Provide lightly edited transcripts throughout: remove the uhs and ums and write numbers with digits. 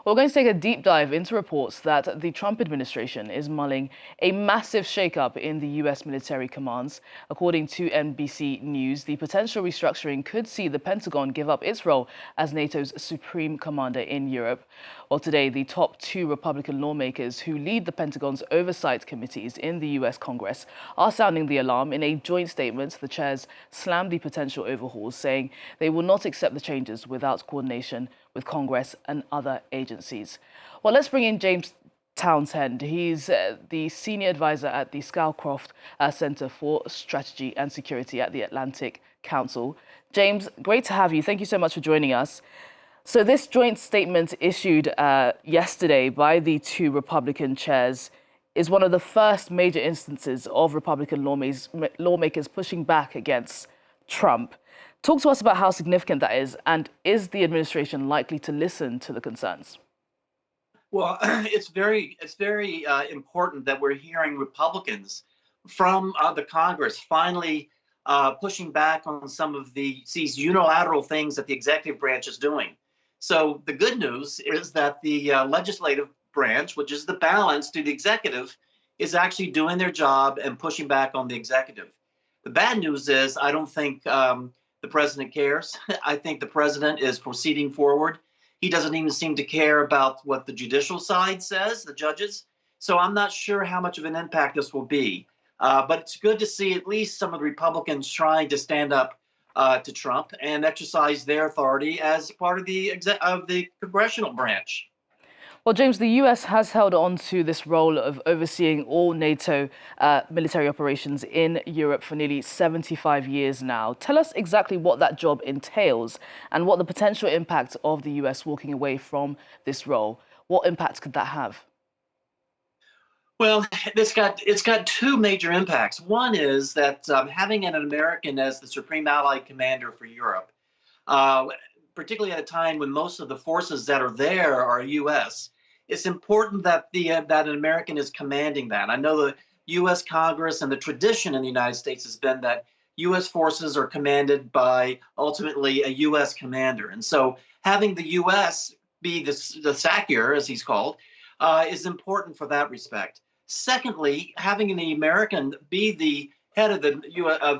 We're going to take a deep dive into reports that the Trump administration is mulling a massive shakeup in the US military commands. According to NBC News, the potential restructuring could see the Pentagon give up its role as NATO's supreme commander in Europe. Well, today, the top two Republican lawmakers who lead the Pentagon's oversight committees in the US Congress are sounding the alarm. In a joint statement, the chairs slammed the potential overhauls, saying they will not accept the changes without coordination with Congress and other agencies. Well, let's bring in James Townsend. He's the senior advisor at the Scowcroft Center for Strategy and Security at the Atlantic Council. James, great to have you. Thank you so much for joining us. So this joint statement issued yesterday by the two Republican chairs is one of the first major instances of Republican lawmakers pushing back against Trump. Talk to us about how significant that is the administration likely to listen to the concerns? Well, it's very important that we're hearing Republicans from the Congress finally pushing back on some of these unilateral things that the executive branch is doing. So the good news is that the legislative branch, which is the balance to the executive, is actually doing their job and pushing back on the executive. The bad news is I don't think the president cares. I think the president is proceeding forward. He doesn't even seem to care about what the judicial side says, the judges. So I'm not sure how much of an impact this will be. But it's good to see at least some of the Republicans trying to stand up to Trump and exercise their authority as part of the congressional branch. Well, James, the US has held on to this role of overseeing all NATO military operations in Europe for nearly 75 years now. Tell us exactly what that job entails and what the potential impact of the US walking away from this role. What impact could that have? Well, it's got two major impacts. One is that having an American as the Supreme Allied Commander for Europe, particularly at a time when most of the forces that are there are U.S., it's important that that an American is commanding that. I know the U.S. Congress and the tradition in the United States has been that U.S. forces are commanded by ultimately a U.S. commander. And so having the U.S. be the SACEUR, as he's called, is important for that respect. Secondly, having the American be the head of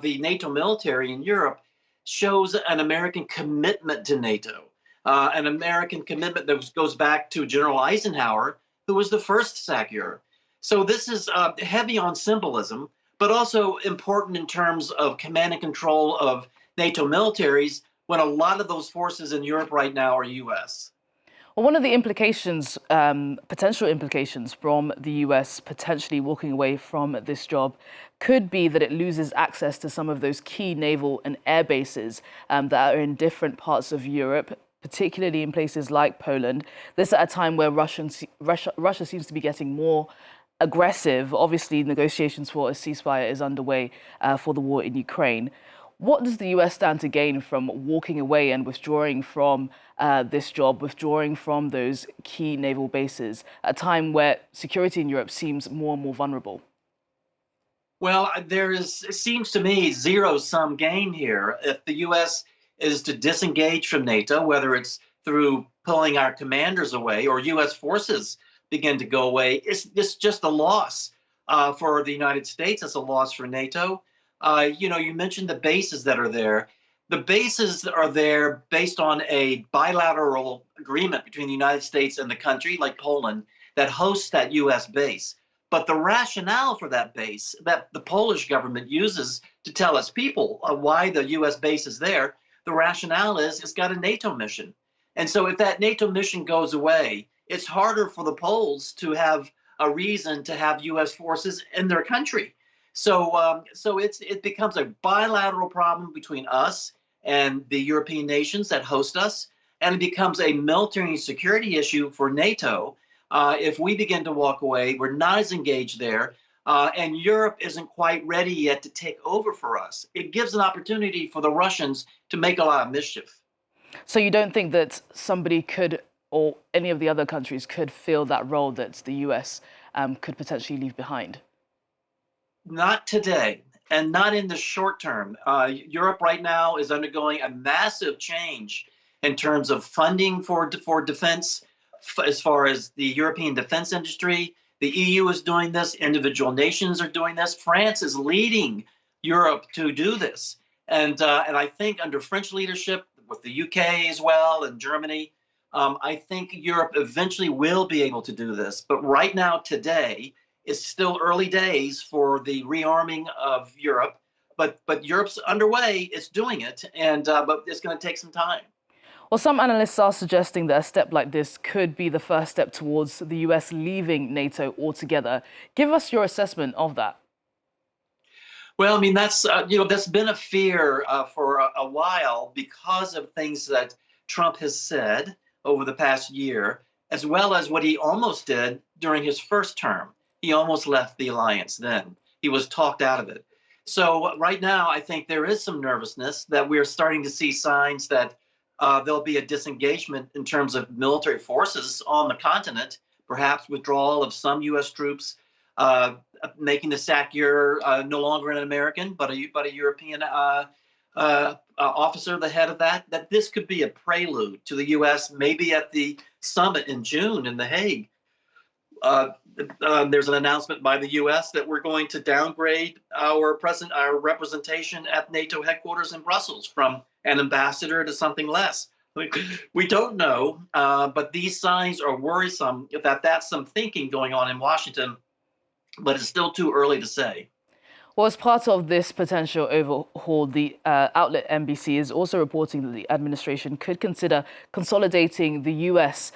the NATO military in Europe shows an American commitment to NATO, an American commitment that goes back to General Eisenhower, who was the first SACEUR. So this is heavy on symbolism, but also important in terms of command and control of NATO militaries when a lot of those forces in Europe right now are U.S. Well, one of the implications, potential implications from the US potentially walking away from this job could be that it loses access to some of those key naval and air bases that are in different parts of Europe, particularly in places like Poland. This at a time where Russia seems to be getting more aggressive. Obviously, negotiations for a ceasefire is underway for the war in Ukraine. What does the US stand to gain from walking away and withdrawing from this job, withdrawing from those key naval bases at a time where security in Europe seems more and more vulnerable? Well, it seems to me, zero-sum game here. If the U.S. is to disengage from NATO, whether it's through pulling our commanders away or U.S. forces begin to go away, it's just a loss for the United States. It's a loss for NATO. You mentioned the bases that are there. The bases are there based on a bilateral agreement between the United States and the country, like Poland, that hosts that U.S. base. But the rationale for that base that the Polish government uses to tell its people why the U.S. base is there, the rationale is it's got a NATO mission. And so if that NATO mission goes away, it's harder for the Poles to have a reason to have U.S. forces in their country. So it becomes a bilateral problem between us and the European nations that host us, and it becomes a military and security issue for NATO. If we begin to walk away, we're not as engaged there, and Europe isn't quite ready yet to take over for us. It gives an opportunity for the Russians to make a lot of mischief. So you don't think that somebody could, or any of the other countries could fill that role that the US could potentially leave behind? Not today, and not in the short term. Europe right now is undergoing a massive change in terms of funding for defense, as far as the European defense industry. The EU is doing this. Individual nations are doing this. France is leading Europe to do this. And I think under French leadership, with the UK as well and Germany, I think Europe eventually will be able to do this. But right now, today, it's still early days for the rearming of Europe. But Europe's underway. It's doing it, and but it's going to take some time. Well, some analysts are suggesting that a step like this could be the first step towards the US leaving NATO altogether. Give us your assessment of that. Well, I mean, that's been a fear for a while because of things that Trump has said over the past year, as well as what he almost did during his first term. He almost left the alliance then. He was talked out of it. So right now, I think there is some nervousness that we're starting to see signs that there'll be a disengagement in terms of military forces on the continent, perhaps withdrawal of some U.S. troops, making the SACEUR no longer an American, but a European officer, the head of that this could be a prelude to the U.S. maybe at the summit in June in The Hague. There's an announcement by the U.S. that we're going to downgrade our representation at NATO headquarters in Brussels from an ambassador to something less. We don't know, but these signs are worrisome that that's some thinking going on in Washington, but it's still too early to say. Well, as part of this potential overhaul, the outlet NBC is also reporting that the administration could consider consolidating the US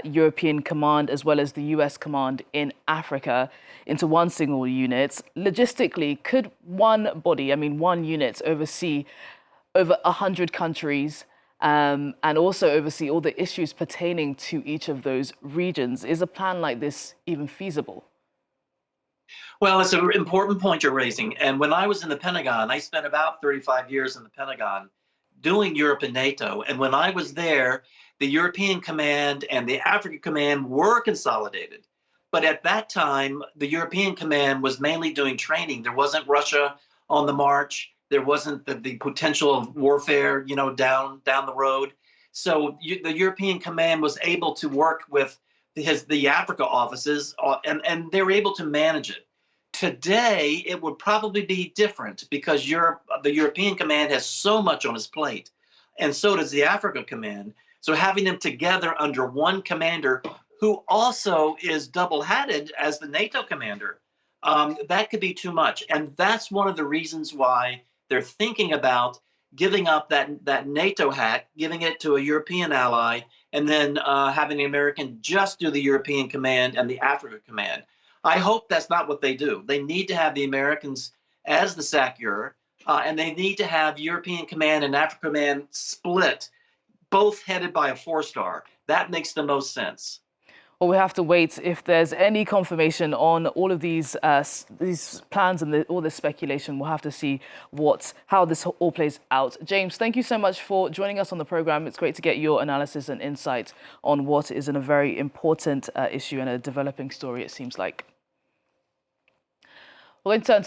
European Command as well as the US Command in Africa into one single unit. Logistically, could one unit oversee over 100 countries and also oversee all the issues pertaining to each of those regions? Is a plan like this even feasible? Well, it's an important point you're raising. And when I was in the Pentagon, I spent about 35 years in the Pentagon doing Europe and NATO. And when I was there, the European Command and the Africa Command were consolidated. But at that time, the European Command was mainly doing training. There wasn't Russia on the march. There wasn't the potential of warfare, down the road. So the European Command was able to work with the Africa offices, and they were able to manage it. Today, it would probably be different because the European Command has so much on its plate, and so does the Africa Command. So having them together under one commander who also is double-hatted as the NATO commander, that could be too much. And that's one of the reasons why they're thinking about giving up that NATO hat, giving it to a European ally, and then having the American just do the European Command and the Africa Command. I hope that's not what they do. They need to have the Americans as the SACEUR, and they need to have European Command and Africa Command split, both headed by a four-star. That makes the most sense. Well, we have to wait if there's any confirmation on all of these plans and all this speculation. We'll have to see how this all plays out. James, thank you so much for joining us on the program. It's great to get your analysis and insight on what is a very important issue and a developing story, it seems like. Well, in turn